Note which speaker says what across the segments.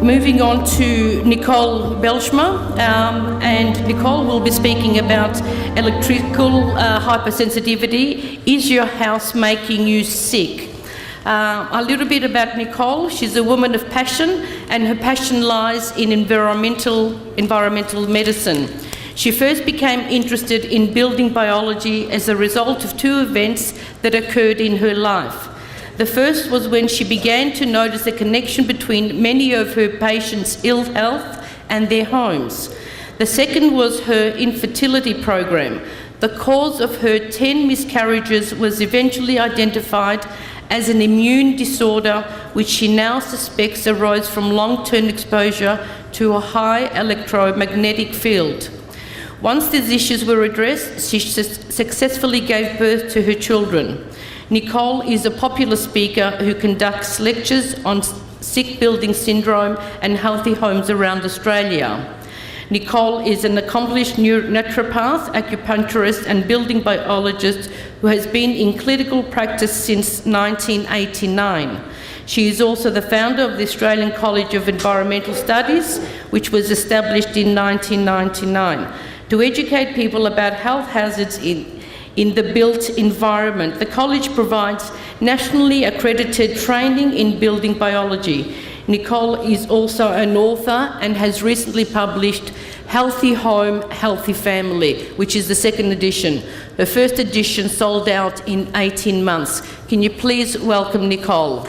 Speaker 1: moving on to Nicole Belshma, and Nicole will be speaking about electrical hypersensitivity. Is your house making you sick? A little bit about Nicole. She's a woman of passion, and her passion lies in environmental medicine. She first became interested in building biology as a result of two events that occurred in her life. The first was when she began to notice a connection between many of her patients' ill health and their homes. The second was her infertility program. The cause of her 10 miscarriages was eventually identified as an immune disorder, which she now suspects arose from long-term exposure to a high electromagnetic field. Once these issues were addressed, she successfully gave birth to her children. Nicole is a popular speaker who conducts lectures on sick building syndrome and healthy homes around Australia. Nicole is an accomplished naturopath, acupuncturist and building biologist who has been in clinical practice since 1989. She is also the founder of the Australian College of Environmental Studies, which was established in 1999 to educate people about health hazards in the built environment. The college provides nationally accredited training in building biology. Nicole is also an author and has recently published Healthy Home, Healthy Family, which is the second edition. Her first edition sold out in 18 months. Can you please welcome Nicole?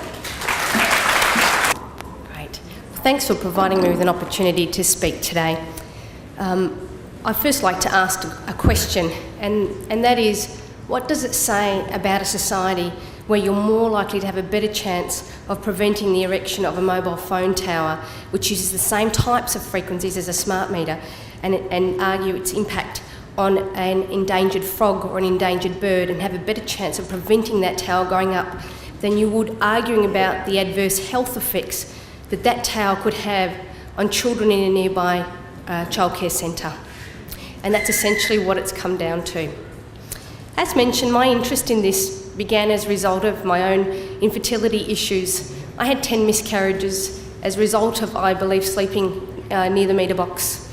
Speaker 2: Great. Thanks for providing me with an opportunity to speak today. I'd first like to ask a question, and that is, what does it say about a society where you're more likely to have a better chance of preventing the erection of a mobile phone tower, which uses the same types of frequencies as a smart meter, and argue its impact on an endangered frog or an endangered bird, and have a better chance of preventing that tower going up than you would arguing about the adverse health effects that that tower could have on children in a nearby childcare centre. And that's essentially what it's come down to. As mentioned, my interest in this began as a result of my own infertility issues. I had 10 miscarriages as a result of, I believe, sleeping near the meter box.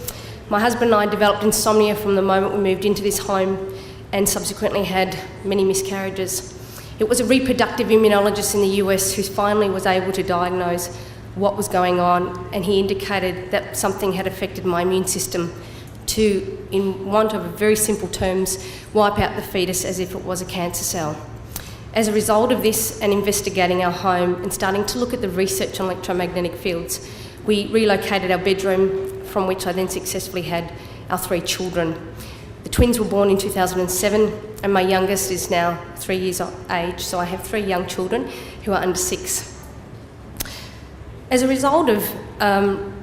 Speaker 2: My husband and I developed insomnia from the moment we moved into this home, and subsequently had many miscarriages. It was a reproductive immunologist in the US who finally was able to diagnose what was going on, and he indicated that something had affected my immune system to, in want of very simple terms, wipe out the fetus as if it was a cancer cell. As a result of this and investigating our home and starting to look at the research on electromagnetic fields, we relocated our bedroom, from which I then successfully had our 3 children. The twins were born in 2007, and my youngest is now 3 years of age, so I have 3 young children who are under 6. As a result of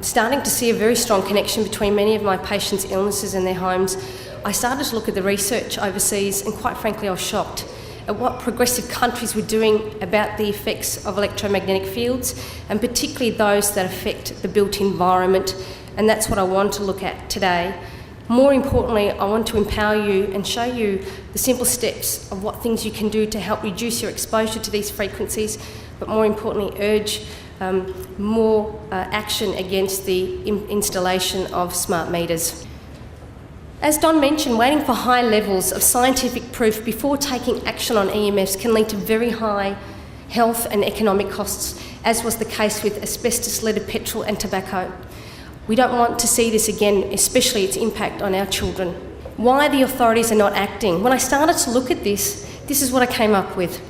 Speaker 2: starting to see a very strong connection between many of my patients' illnesses and their homes, I started to look at the research overseas, and quite frankly I was shocked at what progressive countries were doing about the effects of electromagnetic fields, and particularly those that affect the built environment, and that's what I want to look at today. More importantly, I want to empower you and show you the simple steps of what things you can do to help reduce your exposure to these frequencies, but more importantly urge more action against the installation of smart meters. As Don mentioned, waiting for high levels of scientific proof before taking action on EMFs can lead to very high health and economic costs, as was the case with asbestos-leaded petrol and tobacco. We don't want to see this again, especially its impact on our children. Why the authorities are not acting? When I started to look at this is what I came up with.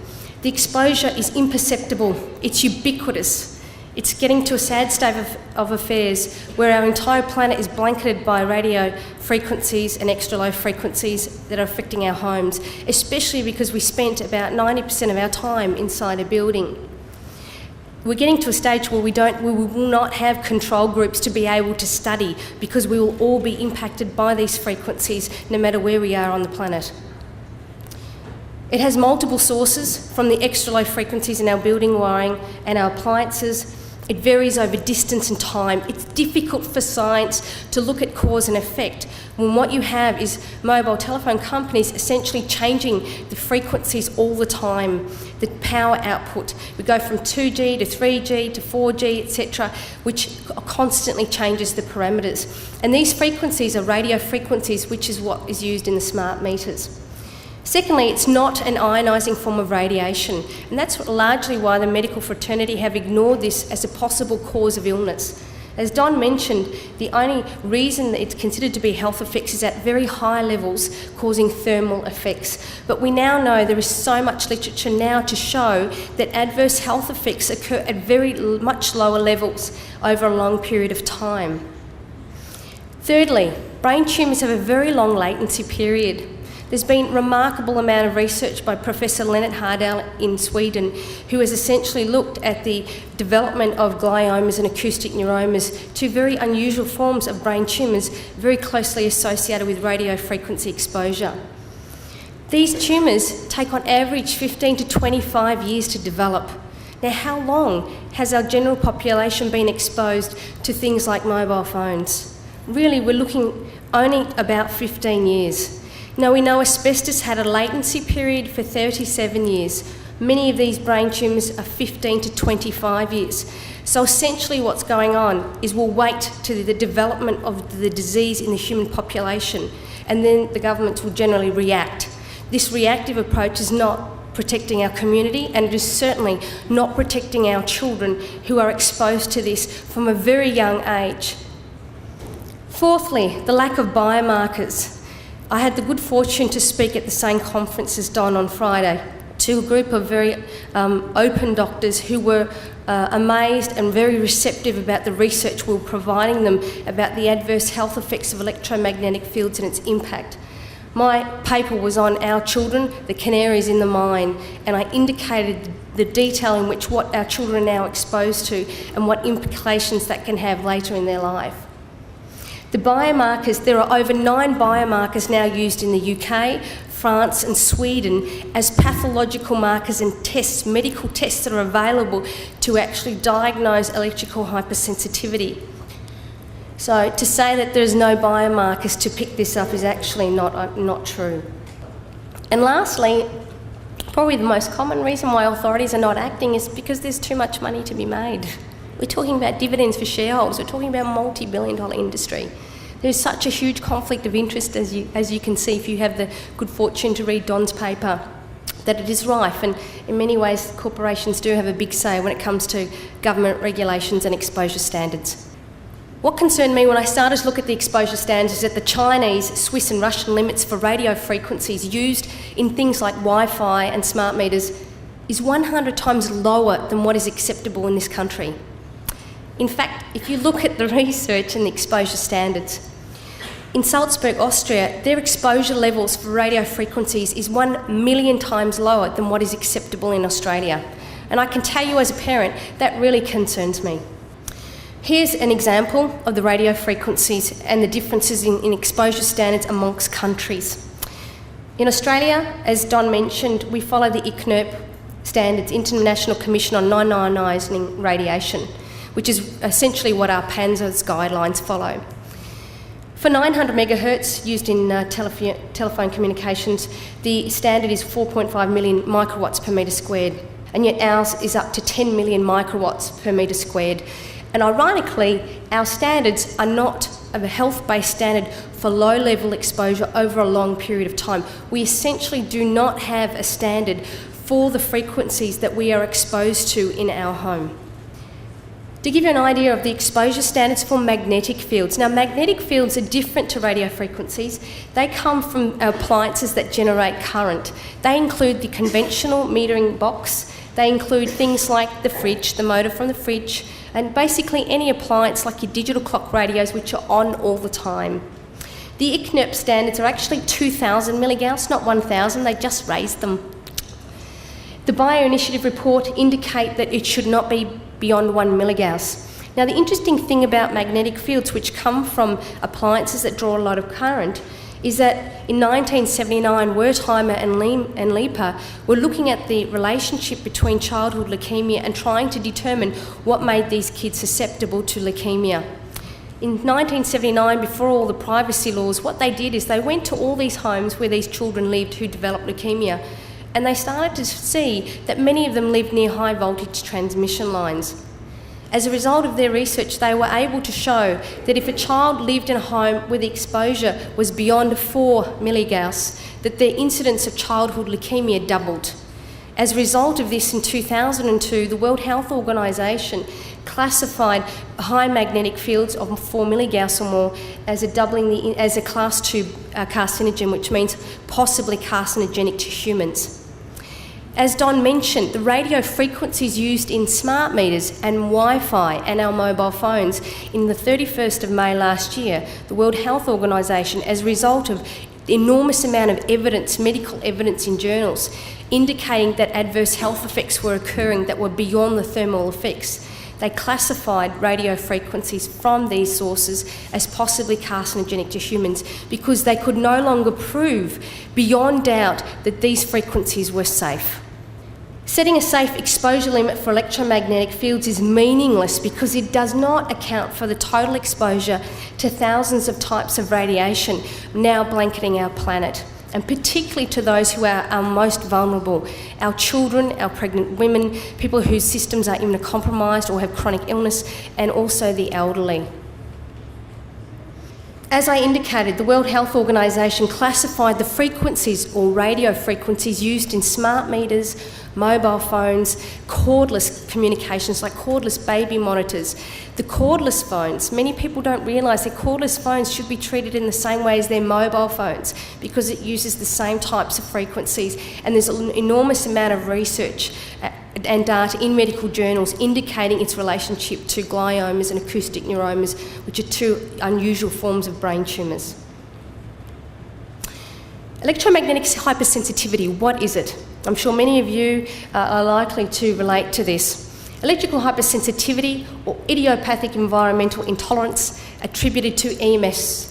Speaker 2: The exposure is imperceptible, it's ubiquitous. It's getting to a sad state of affairs where our entire planet is blanketed by radio frequencies and extra low frequencies that are affecting our homes, especially because we spent about 90% of our time inside a building. We're getting to a stage where we will not have control groups to be able to study, because we will all be impacted by these frequencies no matter where we are on the planet. It has multiple sources, from the extra low frequencies in our building wiring and our appliances. It varies over distance and time. It's difficult for science to look at cause and effect when what you have is mobile telephone companies essentially changing the frequencies all the time, the power output. We go from 2G to 3G to 4G, etc., which constantly changes the parameters. And these frequencies are radio frequencies, which is what is used in the smart meters. Secondly, it's not an ionising form of radiation, and that's largely why the medical fraternity have ignored this as a possible cause of illness. As Don mentioned, the only reason that it's considered to be health effects is at very high levels, causing thermal effects. But we now know there is so much literature now to show that adverse health effects occur at very much lower levels over a long period of time. Thirdly, brain tumours have a very long latency period. There's been a remarkable amount of research by Professor Lennart Hardell in Sweden, who has essentially looked at the development of gliomas and acoustic neuromas, two very unusual forms of brain tumours very closely associated with radio frequency exposure. These tumours take on average 15 to 25 years to develop. Now, how long has our general population been exposed to things like mobile phones? Really, we're looking only about 15 years. Now, we know asbestos had a latency period for 37 years. Many of these brain tumours are 15 to 25 years. So essentially what's going on is we'll wait to the development of the disease in the human population, and then the governments will generally react. This reactive approach is not protecting our community, and it is certainly not protecting our children who are exposed to this from a very young age. Fourthly, the lack of biomarkers. I had the good fortune to speak at the same conference as Don on Friday to a group of very open doctors who were amazed and very receptive about the research we were providing them about the adverse health effects of electromagnetic fields and its impact. My paper was on our children, the canaries in the mine, and I indicated the detail in which what our children are now exposed to and what implications that can have later in their life. The biomarkers, there are over 9 biomarkers now used in the UK, France and Sweden as pathological markers and tests, medical tests that are available to actually diagnose electrical hypersensitivity. So to say that there's no biomarkers to pick this up is actually not true. And lastly, probably the most common reason why authorities are not acting is because there's too much money to be made. We're talking about dividends for shareholders. We're talking about a multi-billion-dollar industry. There's such a huge conflict of interest, as you can see if you have the good fortune to read Don's paper, that it is rife. And in many ways, corporations do have a big say when it comes to government regulations and exposure standards. What concerned me when I started to look at the exposure standards is that the Chinese, Swiss and Russian limits for radio frequencies used in things like Wi-Fi and smart meters is 100 times lower than what is acceptable in this country. In fact, if you look at the research and the exposure standards, in Salzburg, Austria, their exposure levels for radio frequencies is 1 million times lower than what is acceptable in Australia. And I can tell you as a parent, that really concerns me. Here's an example of the radio frequencies and the differences in exposure standards amongst countries. In Australia, as Don mentioned, we follow the ICNIRP standards, International Commission on Non-Ionising Radiation, which is essentially what our PANZA's guidelines follow. For 900 megahertz used in telephone communications, the standard is 4.5 million microwatts per metre squared, and yet ours is up to 10 million microwatts per metre squared. And ironically, our standards are not a health-based standard for low-level exposure over a long period of time. We essentially do not have a standard for the frequencies that we are exposed to in our home. To give you an idea of the exposure standards for magnetic fields. Now, magnetic fields are different to radio frequencies. They come from appliances that generate current. They include the conventional metering box. They include things like the fridge, the motor from the fridge, and basically any appliance like your digital clock radios, which are on all the time. The ICNIRP standards are actually 2,000 milligauss, not 1,000. They just raised them. The Bioinitiative report indicate that it should not be beyond 1 milligauss. Now, the interesting thing about magnetic fields, which come from appliances that draw a lot of current, is that in 1979, Wertheimer and Leeper were looking at the relationship between childhood leukaemia and trying to determine what made these kids susceptible to leukaemia. In 1979, before all the privacy laws, what they did is they went to all these homes where these children lived who developed leukaemia, and they started to see that many of them lived near high voltage transmission lines. As a result of their research, they were able to show that if a child lived in a home where the exposure was beyond 4 milligauss, that their incidence of childhood leukaemia doubled. As a result of this, in 2002, the World Health Organization classified high magnetic fields of 4 milligauss or more as a class 2 carcinogen, which means possibly carcinogenic to humans. As Don mentioned, the radio frequencies used in smart meters and Wi-Fi and our mobile phones, in the 31st of May last year, the World Health Organization, as a result of the enormous amount of evidence, medical evidence in journals, indicating that adverse health effects were occurring that were beyond the thermal effects, they classified radio frequencies from these sources as possibly carcinogenic to humans because they could no longer prove beyond doubt that these frequencies were safe. Setting a safe exposure limit for electromagnetic fields is meaningless because it does not account for the total exposure to thousands of types of radiation now blanketing our planet, and particularly to those who are our most vulnerable, our children, our pregnant women, people whose systems are immunocompromised or have chronic illness, and also the elderly. As I indicated, the World Health Organization classified the frequencies or radio frequencies used in smart meters, mobile phones, cordless communications like cordless baby monitors. The cordless phones, many people don't realise that cordless phones should be treated in the same way as their mobile phones because it uses the same types of frequencies, and there's an enormous amount of research and data in medical journals indicating its relationship to gliomas and acoustic neuromas, which are two unusual forms of brain tumours. Electromagnetic hypersensitivity, what is it? I'm sure many of you are likely to relate to this. Electrical hypersensitivity, or idiopathic environmental intolerance attributed to EMFs,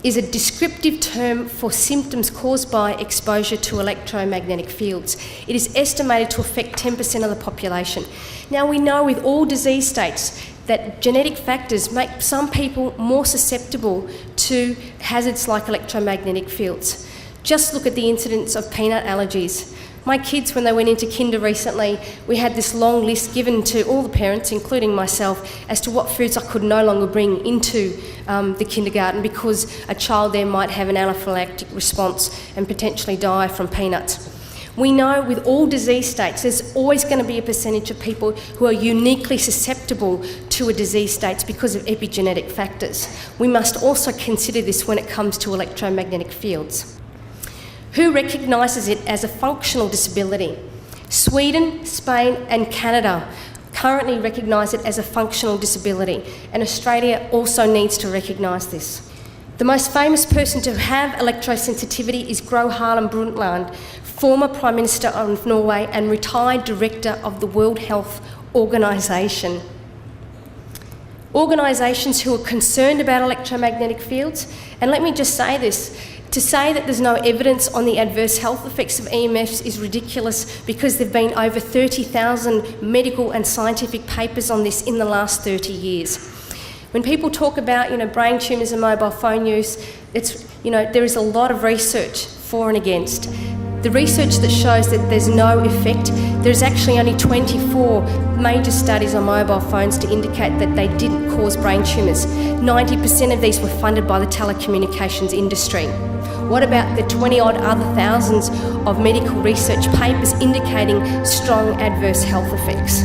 Speaker 2: is a descriptive term for symptoms caused by exposure to electromagnetic fields. It is estimated to affect 10% of the population. Now, we know with all disease states that genetic factors make some people more susceptible to hazards like electromagnetic fields. Just look at the incidence of peanut allergies. My kids, when they went into kinder recently, we had this long list given to all the parents, including myself, as to what foods I could no longer bring into the kindergarten because a child there might have an anaphylactic response and potentially die from peanuts. We know with all disease states, there's always going to be a percentage of people who are uniquely susceptible to a disease state because of epigenetic factors. We must also consider this when it comes to electromagnetic fields. Who recognises it as a functional disability? Sweden, Spain and Canada currently recognise it as a functional disability, and Australia also needs to recognise this. The most famous person to have electrosensitivity is Gro Harlem Brundtland, former Prime Minister of Norway and retired Director of the World Health Organization. Organisations who are concerned about electromagnetic fields, and let me just say this, to say that there's no evidence on the adverse health effects of EMFs is ridiculous because there have been over 30,000 medical and scientific papers on this in the last 30 years. When people talk about, brain tumours and mobile phone use, there is a lot of research for and against. The research that shows that there's no effect, there's actually only 24 major studies on mobile phones to indicate that they didn't cause brain tumours. 90% of these were funded by the telecommunications industry. What about the 20-odd other thousands of medical research papers indicating strong adverse health effects?